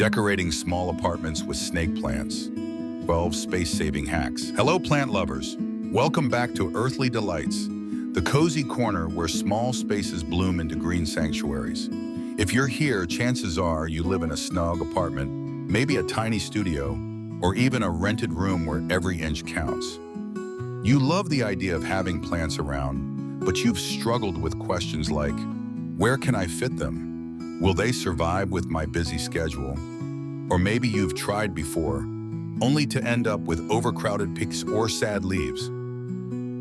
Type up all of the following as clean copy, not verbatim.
Decorating small apartments with snake plants. 12 space-saving hacks. Hello, plant lovers. Welcome back to Earthly Delights, the cozy corner where small spaces bloom into green sanctuaries. If you're here, chances are you live in a snug apartment, maybe a tiny studio, or even a rented room where every inch counts. You love the idea of having plants around, but you've struggled with questions like, where can I fit them? Will they survive with my busy schedule? Or maybe you've tried before, only to end up with overcrowded peaks or sad leaves.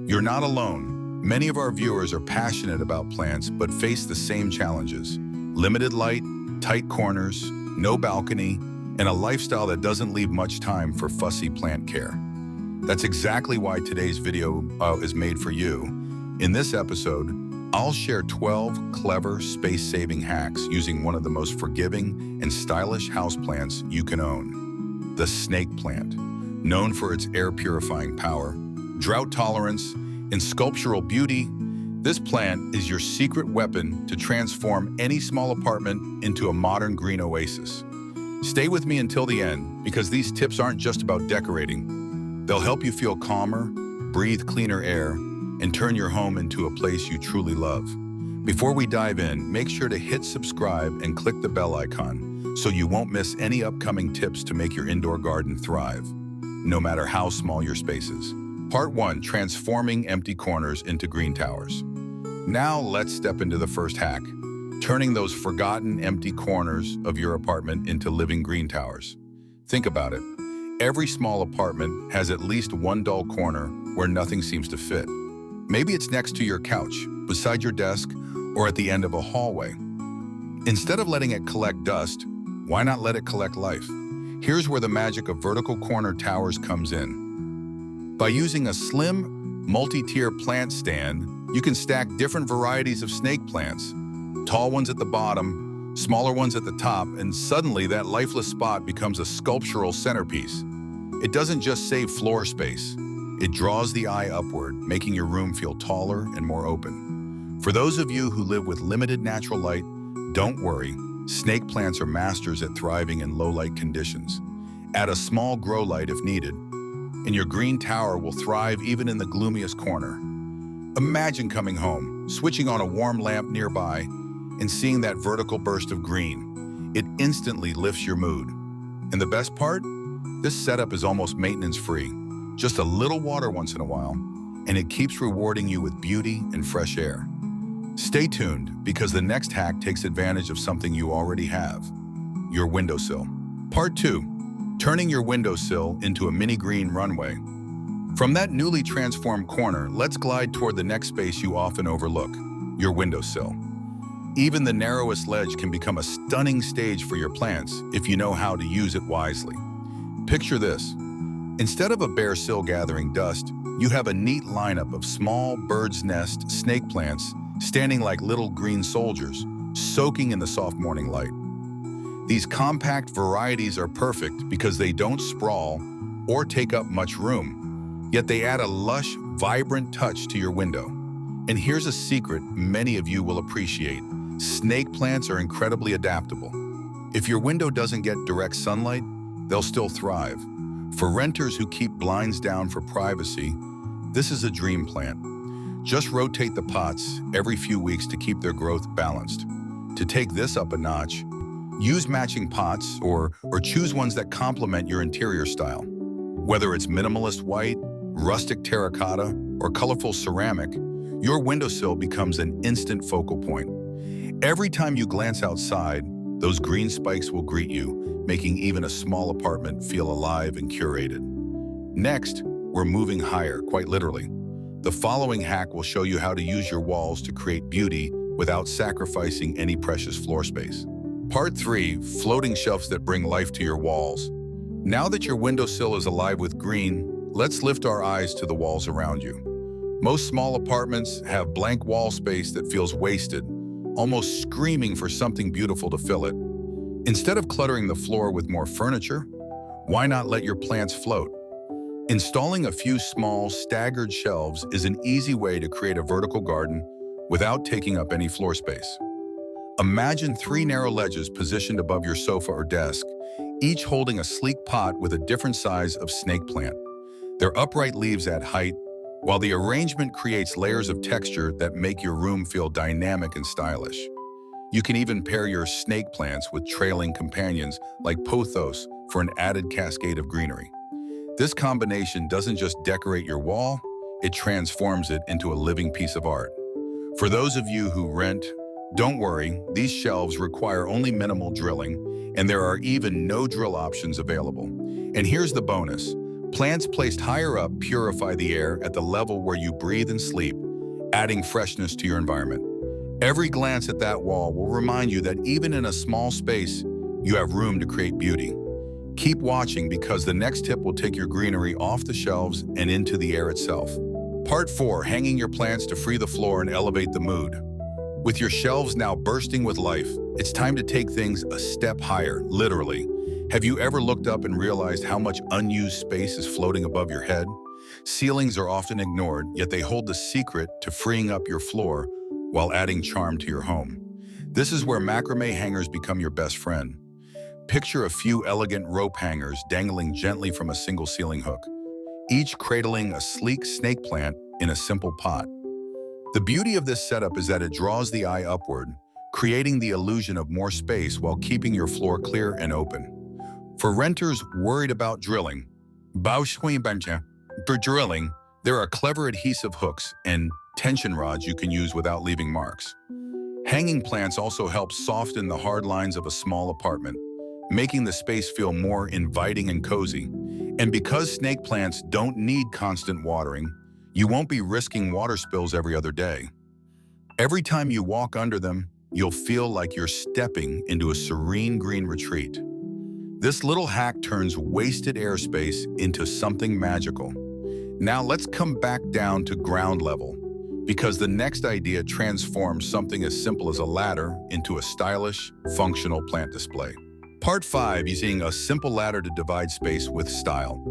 You're not alone. Many of our viewers are passionate about plants but face the same challenges. Limited light, tight corners, no balcony, and a lifestyle that doesn't leave much time for fussy plant care. That's exactly why today's video is made for you. In this episode, I'll share 12 clever space-saving hacks using one of the most forgiving and stylish houseplants you can own, the snake plant. Known for its air-purifying power, drought tolerance, and sculptural beauty, this plant is your secret weapon to transform any small apartment into a modern green oasis. Stay with me until the end, because these tips aren't just about decorating. They'll help you feel calmer, breathe cleaner air, and turn your home into a place you truly love. Before we dive in, make sure to hit subscribe and click the bell icon so you won't miss any upcoming tips to make your indoor garden thrive, no matter how small your space is. Part 1, transforming empty corners into green towers. Now let's step into the first hack, turning those forgotten empty corners of your apartment into living green towers. Think about it. Every small apartment has at least one dull corner where nothing seems to fit. Maybe it's next to your couch, beside your desk, or at the end of a hallway. Instead of letting it collect dust, why not let it collect life? Here's where the magic of vertical corner towers comes in. By using a slim, multi-tier plant stand, you can stack different varieties of snake plants, tall ones at the bottom, smaller ones at the top, and suddenly that lifeless spot becomes a sculptural centerpiece. It doesn't just save floor space. It draws the eye upward, making your room feel taller and more open. For those of you who live with limited natural light, don't worry. Snake plants are masters at thriving in low-light conditions. Add a small grow light if needed, and your green tower will thrive even in the gloomiest corner. Imagine coming home, switching on a warm lamp nearby, and seeing that vertical burst of green. It instantly lifts your mood. And the best part? This setup is almost maintenance-free. Just a little water once in a while, and it keeps rewarding you with beauty and fresh air. Stay tuned, because the next hack takes advantage of something you already have, your windowsill. Part 2, turning your windowsill into a mini green runway. From that newly transformed corner, let's glide toward the next space you often overlook, your windowsill. Even the narrowest ledge can become a stunning stage for your plants if you know how to use it wisely. Picture this. Instead of a bare sill gathering dust, you have a neat lineup of small bird's nest snake plants standing like little green soldiers, soaking in the soft morning light. These compact varieties are perfect because they don't sprawl or take up much room, yet they add a lush, vibrant touch to your window. And here's a secret many of you will appreciate. Snake plants are incredibly adaptable. If your window doesn't get direct sunlight, they'll still thrive. For renters who keep blinds down for privacy, this is a dream plant. Just rotate the pots every few weeks to keep their growth balanced. To take this up a notch, use matching pots or choose ones that complement your interior style. Whether it's minimalist white, rustic terracotta, or colorful ceramic, your windowsill becomes an instant focal point. Every time you glance outside, those green spikes will greet you, making even a small apartment feel alive and curated. Next, we're moving higher, quite literally. The following hack will show you how to use your walls to create beauty without sacrificing any precious floor space. Part 3, floating shelves that bring life to your walls. Now that your windowsill is alive with green, let's lift our eyes to the walls around you. Most small apartments have blank wall space that feels wasted, almost screaming for something beautiful to fill it. Instead of cluttering the floor with more furniture, why not let your plants float? Installing a few small, staggered shelves is an easy way to create a vertical garden without taking up any floor space. Imagine 3 narrow ledges positioned above your sofa or desk, each holding a sleek pot with a different size of snake plant. Their upright leaves add height, while the arrangement creates layers of texture that make your room feel dynamic and stylish. You can even pair your snake plants with trailing companions like pothos for an added cascade of greenery. This combination doesn't just decorate your wall, it transforms it into a living piece of art. For those of you who rent, don't worry, these shelves require only minimal drilling, and there are even no drill options available. And here's the bonus. Plants placed higher up purify the air at the level where you breathe and sleep, adding freshness to your environment. Every glance at that wall will remind you that even in a small space, you have room to create beauty. Keep watching because the next tip will take your greenery off the shelves and into the air itself. Part 4, hanging your plants to free the floor and elevate the mood. With your shelves now bursting with life, it's time to take things a step higher, literally. Have you ever looked up and realized how much unused space is floating above your head? Ceilings are often ignored, yet they hold the secret to freeing up your floor while adding charm to your home. This is where macrame hangers become your best friend. Picture a few elegant rope hangers dangling gently from a single ceiling hook, each cradling a sleek snake plant in a simple pot. The beauty of this setup is that it draws the eye upward, creating the illusion of more space while keeping your floor clear and open. For renters worried about drilling, for drilling, there are clever adhesive hooks and tension rods you can use without leaving marks. Hanging plants also help soften the hard lines of a small apartment, making the space feel more inviting and cozy. And because snake plants don't need constant watering, you won't be risking water spills every other day. Every time you walk under them, you'll feel like you're stepping into a serene green retreat. This little hack turns wasted airspace into something magical. Now let's come back down to ground level, because the next idea transforms something as simple as a ladder into a stylish, functional plant display. Part 5, using a simple ladder to divide space with style.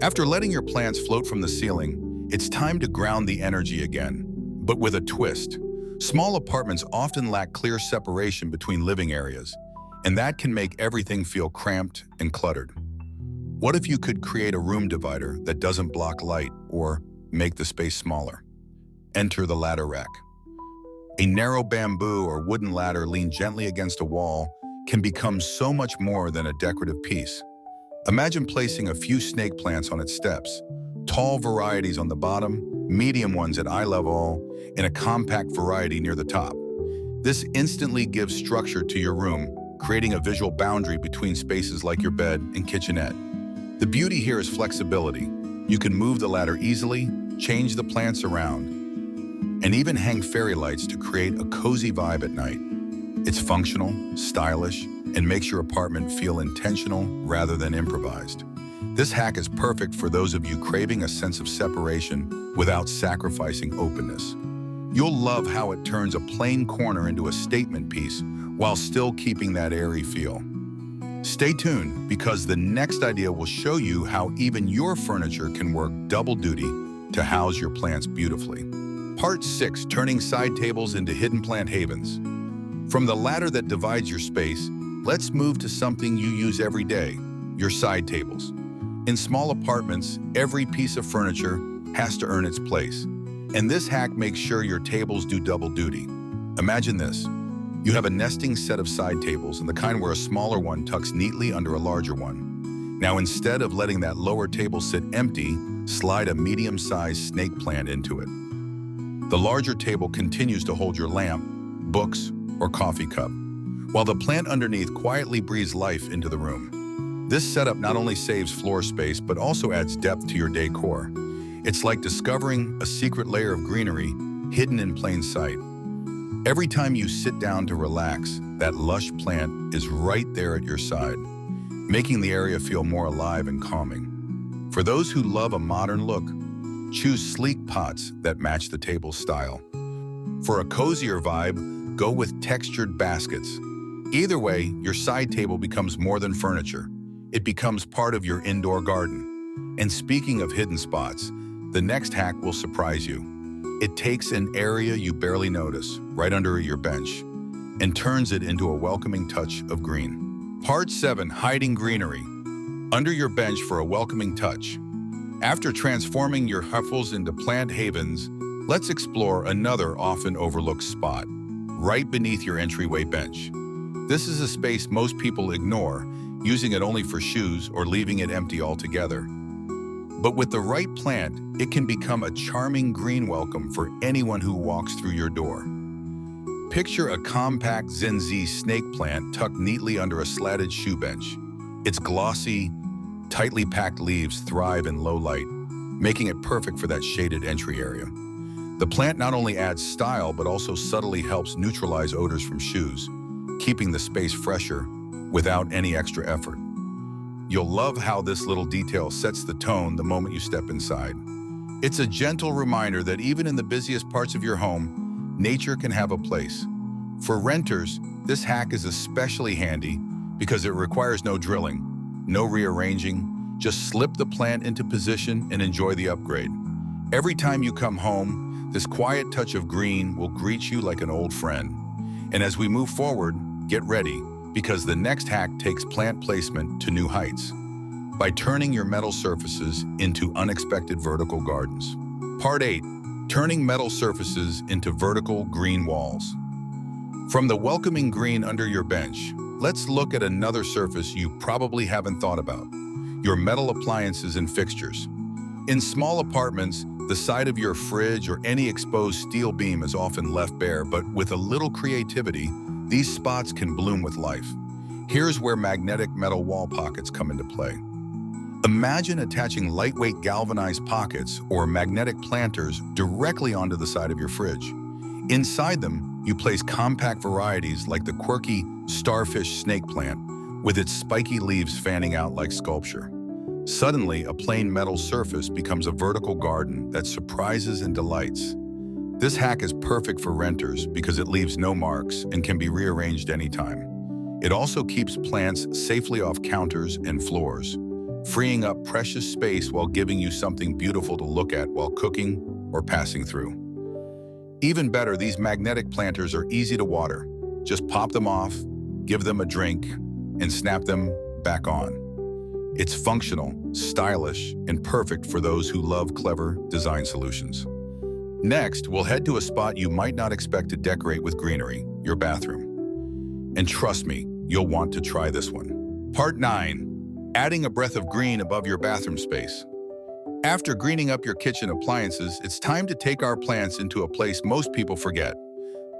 After letting your plants float from the ceiling, it's time to ground the energy again, but with a twist. Small apartments often lack clear separation between living areas, and that can make everything feel cramped and cluttered. What if you could create a room divider that doesn't block light or make the space smaller? Enter the ladder rack. A narrow bamboo or wooden ladder leaned gently against a wall can become so much more than a decorative piece. Imagine placing a few snake plants on its steps, tall varieties on the bottom, medium ones at eye level, and a compact variety near the top. This instantly gives structure to your room, creating a visual boundary between spaces like your bed and kitchenette. The beauty here is flexibility. You can move the ladder easily, change the plants around, and even hang fairy lights to create a cozy vibe at night. It's functional, stylish, and makes your apartment feel intentional rather than improvised. This hack is perfect for those of you craving a sense of separation without sacrificing openness. You'll love how it turns a plain corner into a statement piece while still keeping that airy feel. Stay tuned, because the next idea will show you how even your furniture can work double duty to house your plants beautifully. Part 6, turning side tables into hidden plant havens. From the ladder that divides your space, let's move to something you use every day, your side tables. In small apartments, every piece of furniture has to earn its place, and this hack makes sure your tables do double duty. Imagine this. You have a nesting set of side tables, and the kind where a smaller one tucks neatly under a larger one. Now, instead of letting that lower table sit empty, slide a medium-sized snake plant into it. The larger table continues to hold your lamp, books, or coffee cup, while the plant underneath quietly breathes life into the room. This setup not only saves floor space, but also adds depth to your decor. It's like discovering a secret layer of greenery hidden in plain sight. Every time you sit down to relax, that lush plant is right there at your side, making the area feel more alive and calming. For those who love a modern look, choose sleek pots that match the table's style. For a cozier vibe, go with textured baskets. Either way, your side table becomes more than furniture. It becomes part of your indoor garden. And speaking of hidden spots, the next hack will surprise you. It takes an area you barely notice, right under your bench, and turns it into a welcoming touch of green. Part 7. Hiding greenery. Under your bench for a welcoming touch. After transforming your hovels into plant havens, let's explore another often overlooked spot, right beneath your entryway bench. This is a space most people ignore, using it only for shoes or leaving it empty altogether. But with the right plant, it can become a charming green welcome for anyone who walks through your door. Picture a compact Zinzi snake plant tucked neatly under a slatted shoe bench. Its glossy, tightly packed leaves thrive in low light, making it perfect for that shaded entry area. The plant not only adds style, but also subtly helps neutralize odors from shoes, keeping the space fresher without any extra effort. You'll love how this little detail sets the tone the moment you step inside. It's a gentle reminder that even in the busiest parts of your home, nature can have a place. For renters, this hack is especially handy because it requires no drilling, no rearranging. Just slip the plant into position and enjoy the upgrade. Every time you come home, this quiet touch of green will greet you like an old friend. And as we move forward, get ready, because the next hack takes plant placement to new heights by turning your metal surfaces into unexpected vertical gardens. Part 8. Turning metal surfaces into vertical green walls. From the welcoming green under your bench, let's look at another surface you probably haven't thought about: your metal appliances and fixtures. In small apartments, the side of your fridge or any exposed steel beam is often left bare, but with a little creativity, these spots can bloom with life. Here's where magnetic metal wall pockets come into play. Imagine attaching lightweight galvanized pockets or magnetic planters directly onto the side of your fridge. Inside them, you place compact varieties like the quirky starfish snake plant, with its spiky leaves fanning out like sculpture. Suddenly, a plain metal surface becomes a vertical garden that surprises and delights. This hack is perfect for renters because it leaves no marks and can be rearranged anytime. It also keeps plants safely off counters and floors, freeing up precious space while giving you something beautiful to look at while cooking or passing through. Even better, these magnetic planters are easy to water. Just pop them off, give them a drink, and snap them back on. It's functional, stylish, and perfect for those who love clever design solutions. Next, we'll head to a spot you might not expect to decorate with greenery: your bathroom. And trust me, you'll want to try this one. Part 9. Adding a breath of green above your bathroom space. After greening up your kitchen appliances, it's time to take our plants into a place most people forget: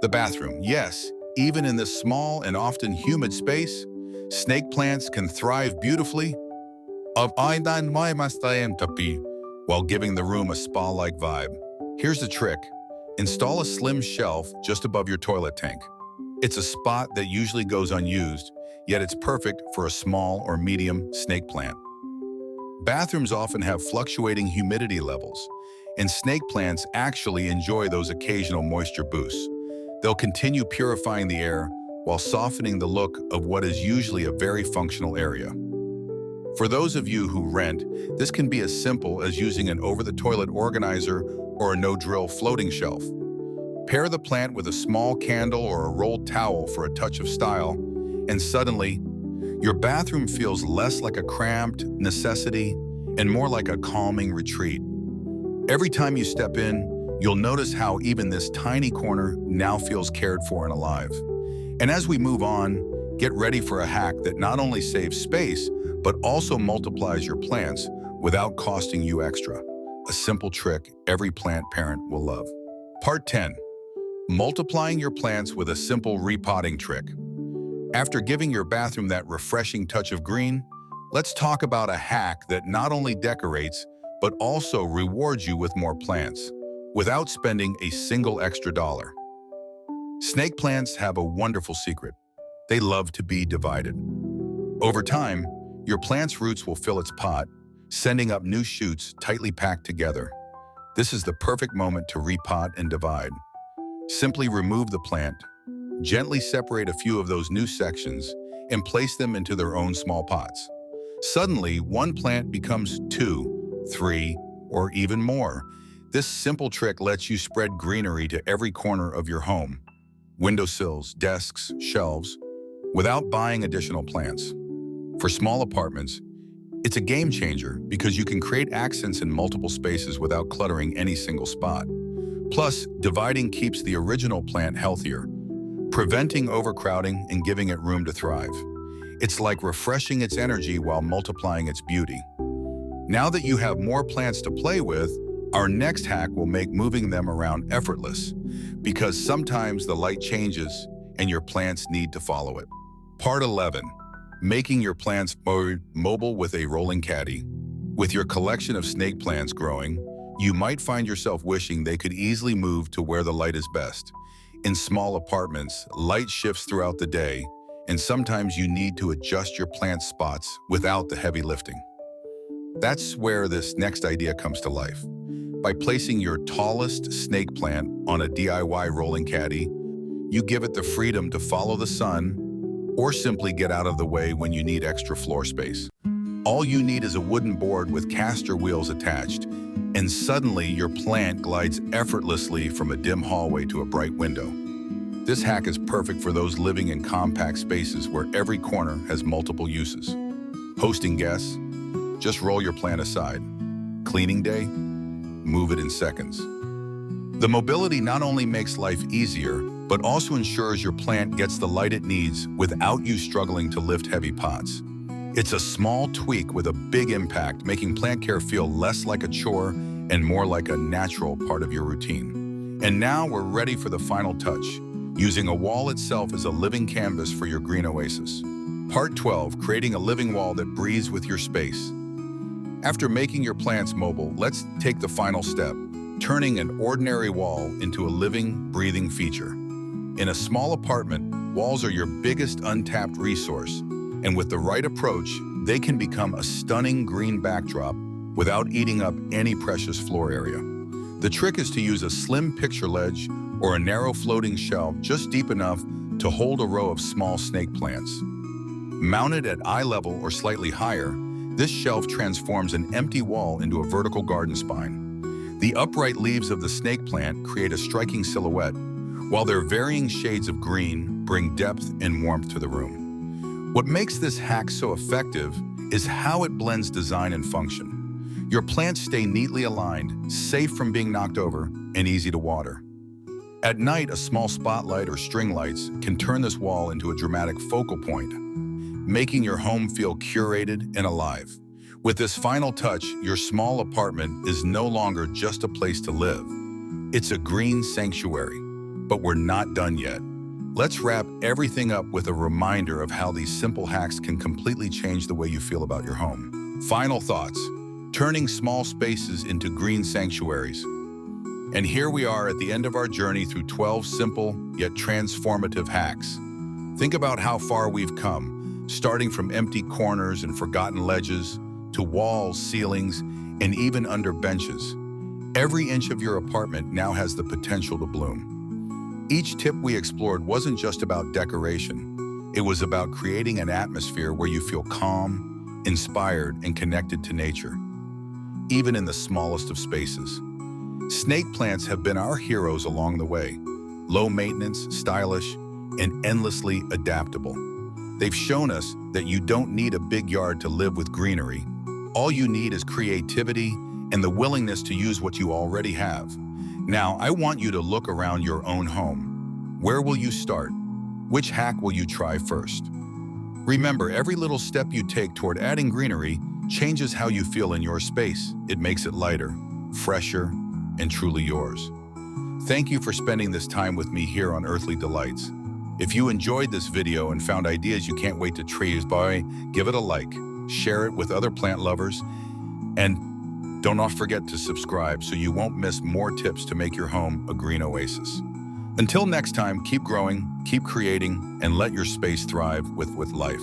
the bathroom. Yes, even in this small and often humid space, snake plants can thrive beautifully while giving the room a spa-like vibe. Here's the trick: install a slim shelf just above your toilet tank. It's a spot that usually goes unused, yet it's perfect for a small or medium snake plant. Bathrooms often have fluctuating humidity levels, and snake plants actually enjoy those occasional moisture boosts. They'll continue purifying the air while softening the look of what is usually a very functional area. For those of you who rent, this can be as simple as using an over-the-toilet organizer or a no-drill floating shelf. Pair the plant with a small candle or a rolled towel for a touch of style, and suddenly, your bathroom feels less like a cramped necessity and more like a calming retreat. Every time you step in, you'll notice how even this tiny corner now feels cared for and alive. And as we move on, get ready for a hack that not only saves space, but also multiplies your plants without costing you extra. A simple trick every plant parent will love. Part 10. Multiplying your plants with a simple repotting trick. After giving your bathroom that refreshing touch of green, let's talk about a hack that not only decorates, but also rewards you with more plants, without spending a single extra dollar. Snake plants have a wonderful secret: they love to be divided. Over time, your plant's roots will fill its pot, sending up new shoots tightly packed together. This is the perfect moment to repot and divide. Simply remove the plant, gently separate a few of those new sections, and place them into their own small pots. Suddenly, one plant becomes 2, 3, or even more. This simple trick lets you spread greenery to every corner of your home: windowsills, desks, shelves, without buying additional plants. For small apartments, it's a game changer because you can create accents in multiple spaces without cluttering any single spot. Plus, dividing keeps the original plant healthier, preventing overcrowding and giving it room to thrive. It's like refreshing its energy while multiplying its beauty. Now that you have more plants to play with, our next hack will make moving them around effortless, because sometimes the light changes and your plants need to follow it. Part 11. Making your plants mobile with a rolling caddy. With your collection of snake plants growing, you might find yourself wishing they could easily move to where the light is best. In small apartments, light shifts throughout the day, and sometimes you need to adjust your plant spots without the heavy lifting. That's where this next idea comes to life. By placing your tallest snake plant on a DIY rolling caddy, you give it the freedom to follow the sun or simply get out of the way when you need extra floor space. All you need is a wooden board with caster wheels attached, and suddenly your plant glides effortlessly from a dim hallway to a bright window. This hack is perfect for those living in compact spaces where every corner has multiple uses. Hosting guests, just roll your plant aside. Cleaning day, move it in seconds. The mobility not only makes life easier, but also ensures your plant gets the light it needs without you struggling to lift heavy pots. It's a small tweak with a big impact, making plant care feel less like a chore and more like a natural part of your routine. And now we're ready for the final touch, using a wall itself as a living canvas for your green oasis. Part 12, creating a living wall that breathes with your space. After making your plants mobile, let's take the final step, turning an ordinary wall into a living, breathing feature. In a small apartment, walls are your biggest untapped resource, and with the right approach, they can become a stunning green backdrop without eating up any precious floor area. The trick is to use a slim picture ledge or a narrow floating shelf just deep enough to hold a row of small snake plants. Mounted at eye level or slightly higher, this shelf transforms an empty wall into a vertical garden spine. The upright leaves of the snake plant create a striking silhouette, while their varying shades of green bring depth and warmth to the room. What makes this hack so effective is how it blends design and function. Your plants stay neatly aligned, safe from being knocked over, and easy to water. At night, a small spotlight or string lights can turn this wall into a dramatic focal point, making your home feel curated and alive. With this final touch, your small apartment is no longer just a place to live. It's a green sanctuary. But we're not done yet. Let's wrap everything up with a reminder of how these simple hacks can completely change the way you feel about your home. Final thoughts, turning small spaces into green sanctuaries. And here we are at the end of our journey through 12 simple yet transformative hacks. Think about how far we've come, starting from empty corners and forgotten ledges to walls, ceilings, and even under benches. Every inch of your apartment now has the potential to bloom. Each tip we explored wasn't just about decoration. It was about creating an atmosphere where you feel calm, inspired, and connected to nature, even in the smallest of spaces. Snake plants have been our heroes along the way, low maintenance, stylish, and endlessly adaptable. They've shown us that you don't need a big yard to live with greenery. All you need is creativity and the willingness to use what you already have. Now, I want you to look around your own home. Where will you start? Which hack will you try first? Remember, every little step you take toward adding greenery changes how you feel in your space. It makes it lighter, fresher, and truly yours. Thank you for spending this time with me here on Earthly Delights. If you enjoyed this video and found ideas you can't wait to try, give it a like, share it with other plant lovers, and don't forget to subscribe so you won't miss more tips to make your home a green oasis. Until next time, keep growing, keep creating, and let your space thrive with life.